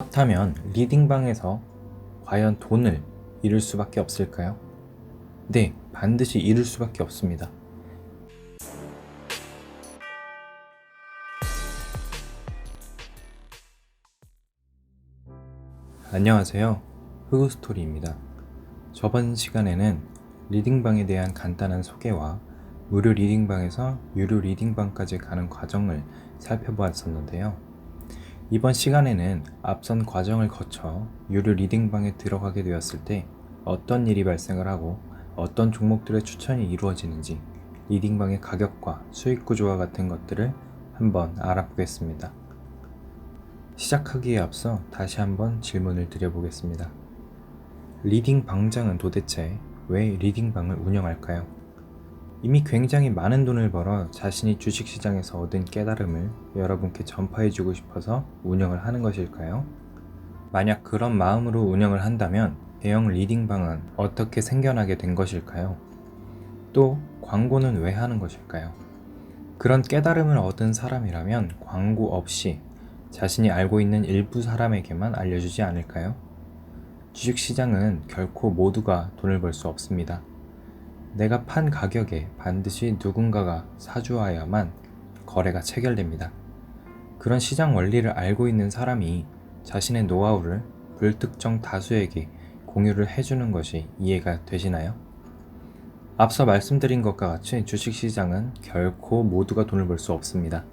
그렇다면 리딩방에서 과연 돈을 잃을 수밖에 없을까요? 네, 반드시 잃을 수밖에 없습니다. 안녕하세요. 흑우스토리입니다. 저번 시간에는 리딩방에 대한 간단한 소개와 무료 리딩방에서 유료 리딩방까지 가는 과정을 살펴보았었는데요. 이번 시간에는 앞선 과정을 거쳐 유료 리딩방에 들어가게 되었을 때 어떤 일이 발생을 하고 어떤 종목들의 추천이 이루어지는지 리딩방의 가격과 수익 구조와 같은 것들을 한번 알아보겠습니다. 시작하기에 앞서 다시 한번 질문을 드려보겠습니다. 리딩방장은 도대체 왜 리딩방을 운영할까요? 이미 굉장히 많은 돈을 벌어 자신이 주식시장에서 얻은 깨달음을 여러분께 전파해주고 싶어서 운영을 하는 것일까요? 만약 그런 마음으로 운영을 한다면 대형 리딩방은 어떻게 생겨나게 된 것일까요? 또 광고는 왜 하는 것일까요? 그런 깨달음을 얻은 사람이라면 광고 없이 자신이 알고 있는 일부 사람에게만 알려주지 않을까요? 주식시장은 결코 모두가 돈을 벌 수 없습니다. 내가 판 가격에 반드시 누군가가 사주어야만 거래가 체결됩니다. 그런 시장 원리를 알고 있는 사람이 자신의 노하우를 불특정 다수에게 공유를 해주는 것이 이해가 되시나요? 앞서 말씀드린 것과 같이 주식시장은 결코 모두가 돈을 벌 수 없습니다.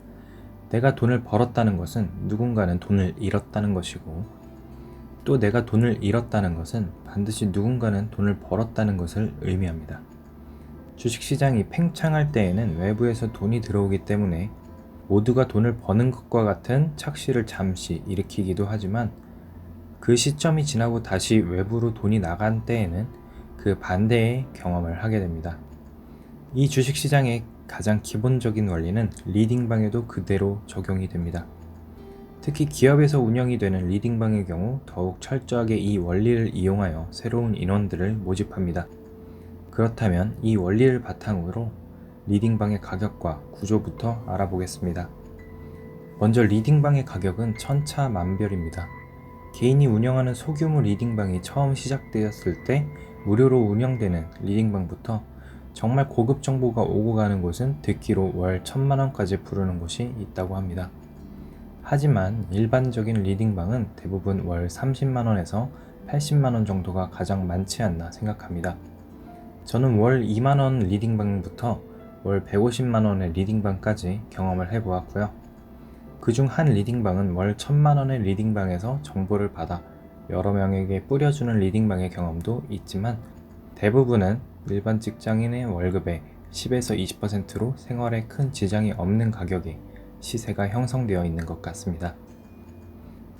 내가 돈을 벌었다는 것은 누군가는 돈을 잃었다는 것이고, 또 내가 돈을 잃었다는 것은 반드시 누군가는 돈을 벌었다는 것을 의미합니다. 주식시장이 팽창할 때에는 외부에서 돈이 들어오기 때문에 모두가 돈을 버는 것과 같은 착시를 잠시 일으키기도 하지만, 그 시점이 지나고 다시 외부로 돈이 나간 때에는 그 반대의 경험을 하게 됩니다. 이 주식시장의 가장 기본적인 원리는 리딩방에도 그대로 적용이 됩니다. 특히 기업에서 운영이 되는 리딩방의 경우 더욱 철저하게 이 원리를 이용하여 새로운 인원들을 모집합니다. 그렇다면 이 원리를 바탕으로 리딩방의 가격과 구조부터 알아보겠습니다. 먼저 리딩방의 가격은 천차만별입니다. 개인이 운영하는 소규모 리딩방이 처음 시작되었을 때 무료로 운영되는 리딩방부터 정말 고급 정보가 오고 가는 곳은 듣기로 월 1000만원까지 부르는 곳이 있다고 합니다. 하지만 일반적인 리딩방은 대부분 월 30만원에서 80만원 정도가 가장 많지 않나 생각합니다. 저는 월 2만원 리딩방부터 월 150만원의 리딩방까지 경험을 해보았고요. 그중 한 리딩방은 월 1000만원의 리딩방에서 정보를 받아 여러 명에게 뿌려주는 리딩방의 경험도 있지만, 대부분은 일반 직장인의 월급의 10에서 20%로 생활에 큰 지장이 없는 가격에 시세가 형성되어 있는 것 같습니다.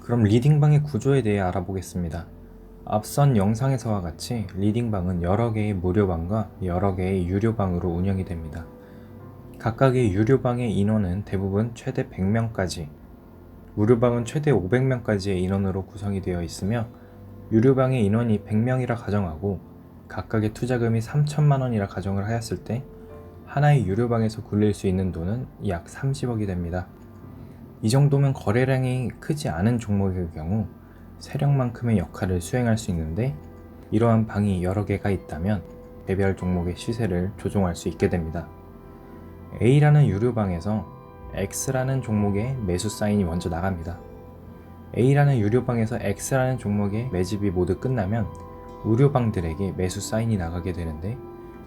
그럼 리딩방의 구조에 대해 알아보겠습니다. 앞선 영상에서와 같이 리딩방은 여러 개의 무료방과 여러 개의 유료방으로 운영이 됩니다. 각각의 유료방의 인원은 대부분 최대 100명까지, 무료방은 최대 500명까지의 인원으로 구성이 되어 있으며, 유료방의 인원이 100명이라 가정하고 각각의 투자금이 3천만원이라 가정을 하였을 때 하나의 유료방에서 굴릴 수 있는 돈은 약 30억이 됩니다. 이 정도면 거래량이 크지 않은 종목의 경우 세력만큼의 역할을 수행할 수 있는데, 이러한 방이 여러 개가 있다면 개별 종목의 시세를 조종할 수 있게 됩니다. A라는 유료방에서 X라는 종목의 매수 사인이 먼저 나갑니다. A라는 유료방에서 X라는 종목의 매집이 모두 끝나면 무료방들에게 매수 사인이 나가게 되는데,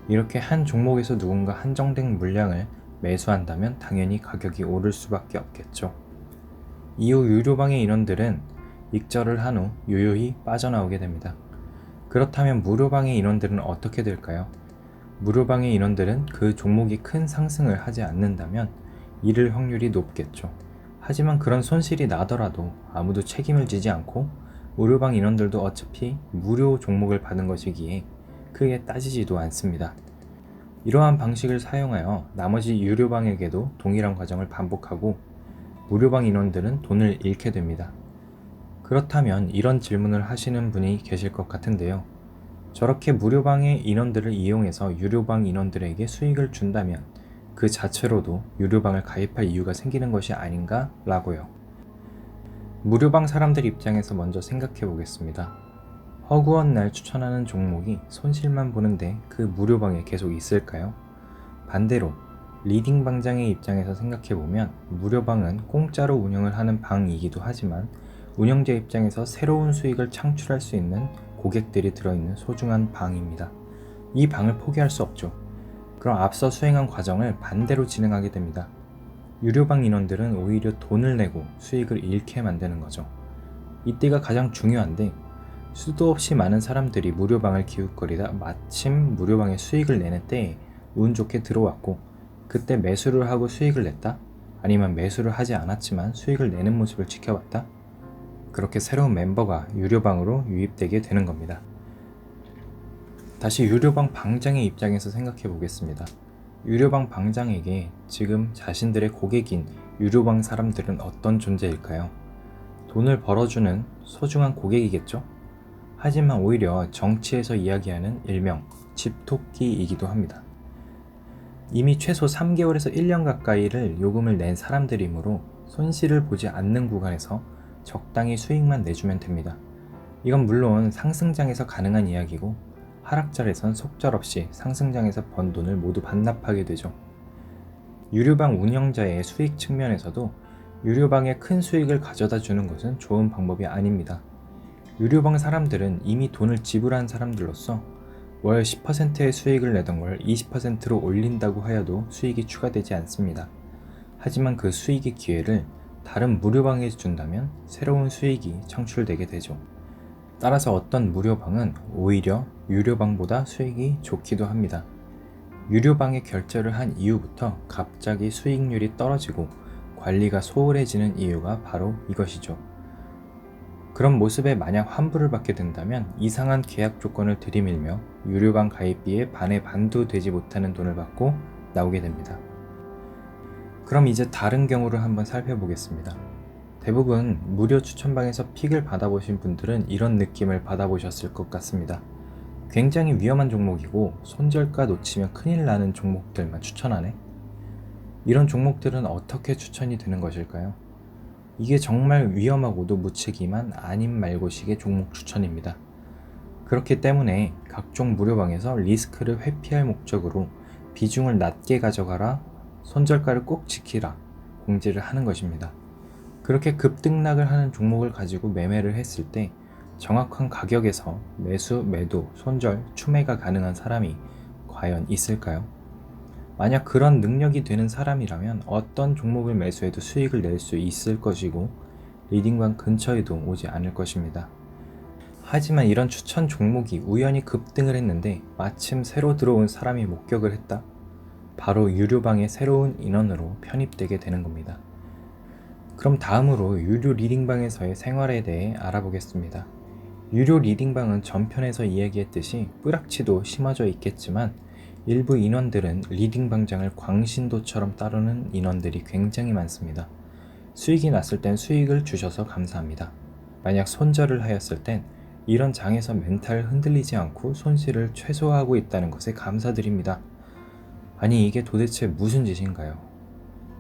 이렇게 한 종목에서 누군가 한정된 물량을 매수한다면 당연히 가격이 오를 수밖에 없겠죠. 이후 유료방의 인원들은 익절을 한 후 유유히 빠져나오게 됩니다. 그렇다면 무료방의 인원들은 어떻게 될까요? 무료방의 인원들은 그 종목이 큰 상승을 하지 않는다면 잃을 확률이 높겠죠. 하지만 그런 손실이 나더라도 아무도 책임을 지지 않고 무료방 인원들도 어차피 무료 종목을 받은 것이기에 크게 따지지도 않습니다. 이러한 방식을 사용하여 나머지 유료방에게도 동일한 과정을 반복하고 무료방 인원들은 돈을 잃게 됩니다. 그렇다면 이런 질문을 하시는 분이 계실 것 같은데요. 저렇게 무료방의 인원들을 이용해서 유료방 인원들에게 수익을 준다면 그 자체로도 유료방을 가입할 이유가 생기는 것이 아닌가 라고요. 무료방 사람들 입장에서 먼저 생각해 보겠습니다. 허구한 날 추천하는 종목이 손실만 보는데 그 무료방에 계속 있을까요? 반대로 리딩 방장의 입장에서 생각해보면 무료방은 공짜로 운영을 하는 방이기도 하지만 운영자 입장에서 새로운 수익을 창출할 수 있는 고객들이 들어있는 소중한 방입니다. 이 방을 포기할 수 없죠. 그럼 앞서 수행한 과정을 반대로 진행하게 됩니다. 유료방 인원들은 오히려 돈을 내고 수익을 잃게 만드는 거죠. 이때가 가장 중요한데 수도 없이 많은 사람들이 무료방을 기웃거리다 마침 무료방에 수익을 내는 때에 운 좋게 들어왔고 그때 매수를 하고 수익을 냈다? 아니면 매수를 하지 않았지만 수익을 내는 모습을 지켜봤다? 그렇게 새로운 멤버가 유료방으로 유입되게 되는 겁니다. 다시 유료방 방장의 입장에서 생각해 보겠습니다. 유료방 방장에게 지금 자신들의 고객인 유료방 사람들은 어떤 존재일까요? 돈을 벌어주는 소중한 고객이겠죠? 하지만 오히려 정치에서 이야기하는 일명 집토끼이기도 합니다. 이미 최소 3개월에서 1년 가까이를 요금을 낸 사람들이므로 손실을 보지 않는 구간에서 적당히 수익만 내주면 됩니다. 이건 물론 상승장에서 가능한 이야기고 하락장에선 속절없이 상승장에서 번 돈을 모두 반납하게 되죠. 유료방 운영자의 수익 측면에서도 유료방에 큰 수익을 가져다 주는 것은 좋은 방법이 아닙니다. 유료방 사람들은 이미 돈을 지불한 사람들로서 월 10%의 수익을 내던 걸 20%로 올린다고 하여도 수익이 추가되지 않습니다. 하지만 그 수익의 기회를 다른 무료방에 준다면 새로운 수익이 창출되게 되죠. 따라서 어떤 무료방은 오히려 유료방보다 수익이 좋기도 합니다. 유료방에 결제를 한 이후부터 갑자기 수익률이 떨어지고 관리가 소홀해지는 이유가 바로 이것이죠. 그런 모습에 만약 환불을 받게 된다면 이상한 계약 조건을 들이밀며 유료방 가입비의 반의 반도 되지 못하는 돈을 받고 나오게 됩니다. 그럼 이제 다른 경우를 한번 살펴보겠습니다. 대부분 무료 추천방에서 픽을 받아보신 분들은 이런 느낌을 받아보셨을 것 같습니다. 굉장히 위험한 종목이고 손절가 놓치면 큰일 나는 종목들만 추천하네? 이런 종목들은 어떻게 추천이 되는 것일까요? 이게 정말 위험하고도 무책임한 아님 말고식의 종목 추천입니다. 그렇기 때문에 각종 무료방에서 리스크를 회피할 목적으로 비중을 낮게 가져가라, 손절가를 꼭 지키라 공지를 하는 것입니다. 그렇게 급등락을 하는 종목을 가지고 매매를 했을 때 정확한 가격에서 매수, 매도, 손절, 추매가 가능한 사람이 과연 있을까요? 만약 그런 능력이 되는 사람이라면 어떤 종목을 매수해도 수익을 낼 수 있을 것이고 리딩방 근처에도 오지 않을 것입니다. 하지만 이런 추천 종목이 우연히 급등을 했는데 마침 새로 들어온 사람이 목격을 했다? 바로 유료방의 새로운 인원으로 편입되게 되는 겁니다. 그럼 다음으로 유료 리딩방에서의 생활에 대해 알아보겠습니다. 유료 리딩방은 전편에서 이야기했듯이 뿌락치도 심어져 있겠지만 일부 인원들은 리딩 방장을 광신도처럼 따르는 인원들이 굉장히 많습니다. 수익이 났을 땐 수익을 주셔서 감사합니다. 만약 손절을 하였을 땐 이런 장에서 멘탈 흔들리지 않고 손실을 최소화하고 있다는 것에 감사드립니다. 아니 이게 도대체 무슨 짓인가요?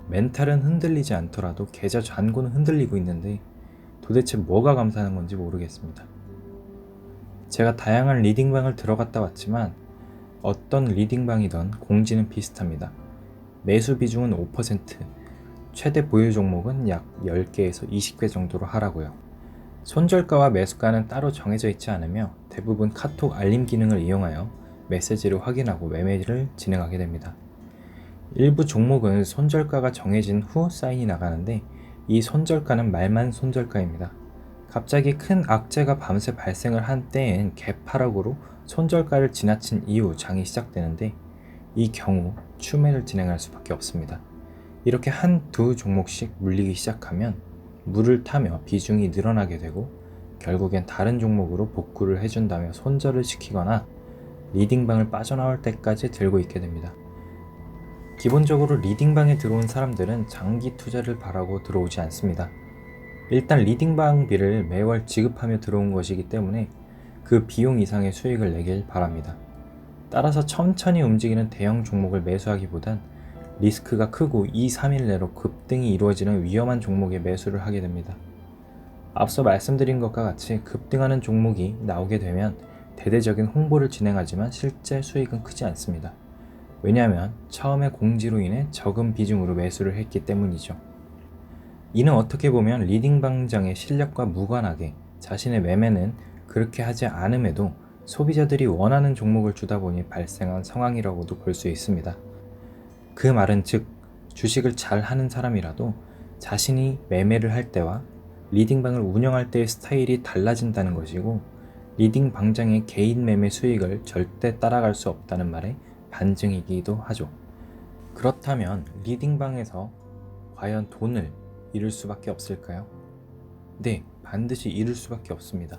멘탈은 흔들리지 않더라도 계좌 잔고는 흔들리고 있는데 도대체 뭐가 감사하는 건지 모르겠습니다. 제가 다양한 리딩방을 들어갔다 왔지만 어떤 리딩방이든 공지는 비슷합니다. 매수 비중은 5%, 최대 보유 종목은 약 10개에서 20개 정도로 하라고요. 손절가와 매수가는 따로 정해져 있지 않으며 대부분 카톡 알림 기능을 이용하여 메시지를 확인하고 매매를 진행하게 됩니다. 일부 종목은 손절가가 정해진 후 사인이 나가는데 이 손절가는 말만 손절가입니다. 갑자기 큰 악재가 밤새 발생을 한 때엔 개파락으로 손절가를 지나친 이후 장이 시작되는데 이 경우 추매를 진행할 수밖에 없습니다. 이렇게 한두 종목씩 물리기 시작하면 물을 타며 비중이 늘어나게 되고 결국엔 다른 종목으로 복구를 해준다며 손절을 시키거나 리딩방을 빠져나올 때까지 들고 있게 됩니다. 기본적으로 리딩방에 들어온 사람들은 장기 투자를 바라고 들어오지 않습니다. 일단 리딩방비를 매월 지급하며 들어온 것이기 때문에 그 비용 이상의 수익을 내길 바랍니다. 따라서 천천히 움직이는 대형 종목을 매수하기보단 리스크가 크고 2, 3일 내로 급등이 이루어지는 위험한 종목에 매수를 하게 됩니다. 앞서 말씀드린 것과 같이 급등하는 종목이 나오게 되면 대대적인 홍보를 진행하지만 실제 수익은 크지 않습니다. 왜냐하면 처음에 공지로 인해 적은 비중으로 매수를 했기 때문이죠. 이는 어떻게 보면 리딩 방장의 실력과 무관하게 자신의 매매는 그렇게 하지 않음에도 소비자들이 원하는 종목을 주다 보니 발생한 상황이라고도 볼 수 있습니다. 그 말은 즉 주식을 잘 하는 사람이라도 자신이 매매를 할 때와 리딩방을 운영할 때의 스타일이 달라진다는 것이고, 리딩 방장의 개인 매매 수익을 절대 따라갈 수 없다는 말의 반증이기도 하죠. 그렇다면 리딩방에서 과연 돈을 잃을 수밖에 없을까요? 네, 반드시 잃을 수밖에 없습니다.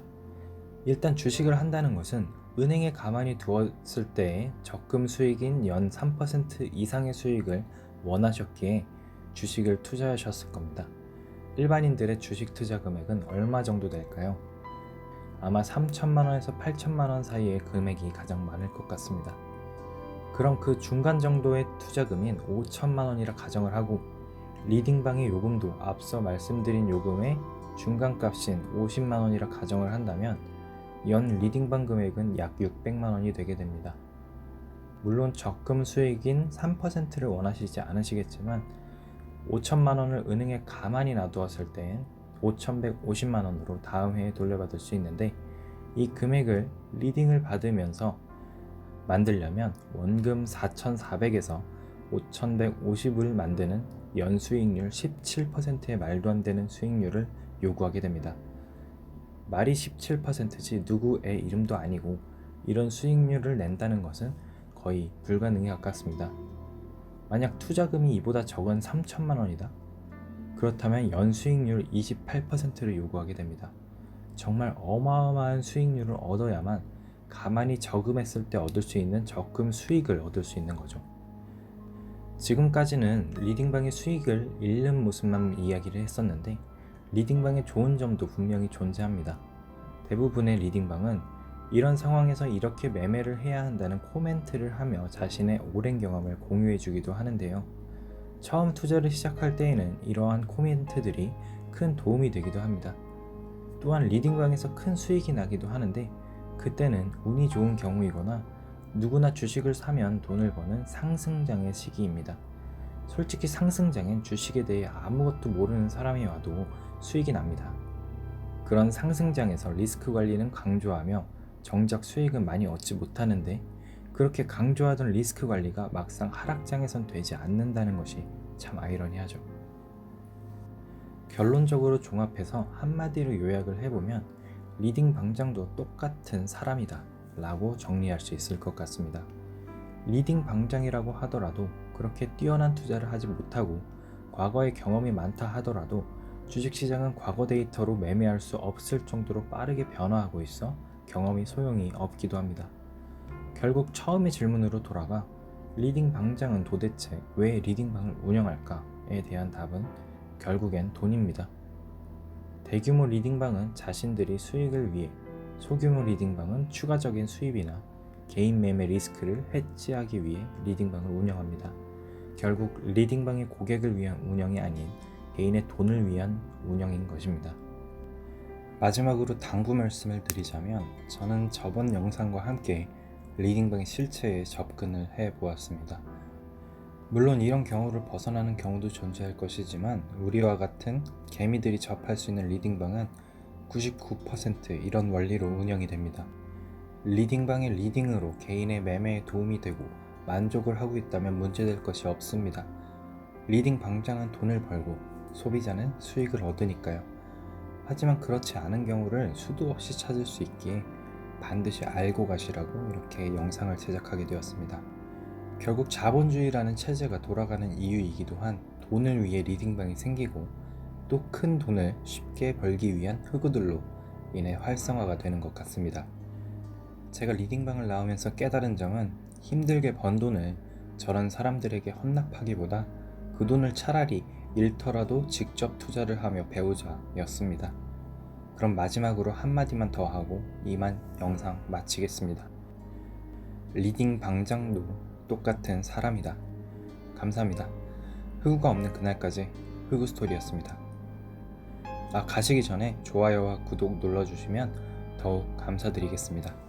일단 주식을 한다는 것은 은행에 가만히 두었을 때의 적금 수익인 연 3% 이상의 수익을 원하셨기에 주식을 투자하셨을 겁니다. 일반인들의 주식 투자 금액은 얼마 정도 될까요? 아마 3천만 원에서 8천만 원 사이의 금액이 가장 많을 것 같습니다. 그럼 그 중간 정도의 투자금인 5천만 원이라 가정을 하고, 리딩방의 요금도 앞서 말씀드린 요금의 중간값인 50만 원이라 가정을 한다면 연 리딩방 금액은 약 600만 원이 되게 됩니다. 물론 적금 수익인 3%를 원하시지 않으시겠지만 5천만 원을 은행에 가만히 놔두었을 때엔 5,150만 원으로 다음 해에 돌려받을 수 있는데, 이 금액을 리딩을 받으면서 만들려면 원금 4,400에서 5,150을 만드는 연수익률 17%의 말도 안 되는 수익률을 요구하게 됩니다. 말이 17%지 누구의 이름도 아니고 이런 수익률을 낸다는 것은 거의 불가능에 가깝습니다. 만약 투자금이 이보다 적은 3천만 원이다? 그렇다면 연수익률 28%를 요구하게 됩니다. 정말 어마어마한 수익률을 얻어야만 가만히 저금했을 때 얻을 수 있는 적금 수익을 얻을 수 있는 거죠. 지금까지는 리딩방의 수익을 잃는 모습만 이야기를 했었는데, 리딩방의 좋은 점도 분명히 존재합니다. 대부분의 리딩방은 이런 상황에서 이렇게 매매를 해야 한다는 코멘트를 하며 자신의 오랜 경험을 공유해 주기도 하는데요. 처음 투자를 시작할 때에는 이러한 코멘트들이 큰 도움이 되기도 합니다. 또한 리딩방에서 큰 수익이 나기도 하는데, 그때는 운이 좋은 경우이거나 누구나 주식을 사면 돈을 버는 상승장의 시기입니다. 솔직히 상승장엔 주식에 대해 아무것도 모르는 사람이 와도 수익이 납니다. 그런 상승장에서 리스크 관리는 강조하며 정작 수익은 많이 얻지 못하는데, 그렇게 강조하던 리스크 관리가 막상 하락장에선 되지 않는다는 것이 참 아이러니하죠. 결론적으로 종합해서 한마디로 요약을 해보면 리딩 방장도 똑같은 사람이다 라고 정리할 수 있을 것 같습니다. 리딩 방장이라고 하더라도 그렇게 뛰어난 투자를 하지 못하고 과거에 경험이 많다 하더라도 주식시장은 과거 데이터로 매매할 수 없을 정도로 빠르게 변화하고 있어 경험이 소용이 없기도 합니다. 결국 처음의 질문으로 돌아가 리딩 방장은 도대체 왜 리딩방을 운영할까에 대한 답은 결국엔 돈입니다. 대규모 리딩방은 자신들이 수익을 위해, 소규모 리딩방은 추가적인 수입이나 개인 매매 리스크를 해지하기 위해 리딩방을 운영합니다. 결국 리딩방의 고객을 위한 운영이 아닌 개인의 돈을 위한 운영인 것입니다. 마지막으로 당부 말씀을 드리자면, 저는 저번 영상과 함께 리딩방의 실체에 접근을 해보았습니다. 물론 이런 경우를 벗어나는 경우도 존재할 것이지만 우리와 같은 개미들이 접할 수 있는 리딩방은 99% 이런 원리로 운영이 됩니다. 리딩방의 리딩으로 개인의 매매에 도움이 되고 만족을 하고 있다면 문제될 것이 없습니다. 리딩 방장은 돈을 벌고 소비자는 수익을 얻으니까요. 하지만 그렇지 않은 경우를 수도 없이 찾을 수 있기에 반드시 알고 가시라고 이렇게 영상을 제작하게 되었습니다. 결국 자본주의라는 체제가 돌아가는 이유이기도 한 돈을 위해 리딩방이 생기고, 또 큰 돈을 쉽게 벌기 위한 흑우들로 인해 활성화가 되는 것 같습니다. 제가 리딩방을 나오면서 깨달은 점은 힘들게 번 돈을 저런 사람들에게 헌납하기보다 그 돈을 차라리 잃더라도 직접 투자를 하며 배우자 였습니다. 그럼 마지막으로 한마디만 더 하고 이만 영상 마치겠습니다. 리딩 방장도 똑같은 사람이다. 감사합니다. 흑우가 없는 그날까지 흑우스토리였습니다. 가시기 전에 좋아요와 구독 눌러주시면 더욱 감사드리겠습니다.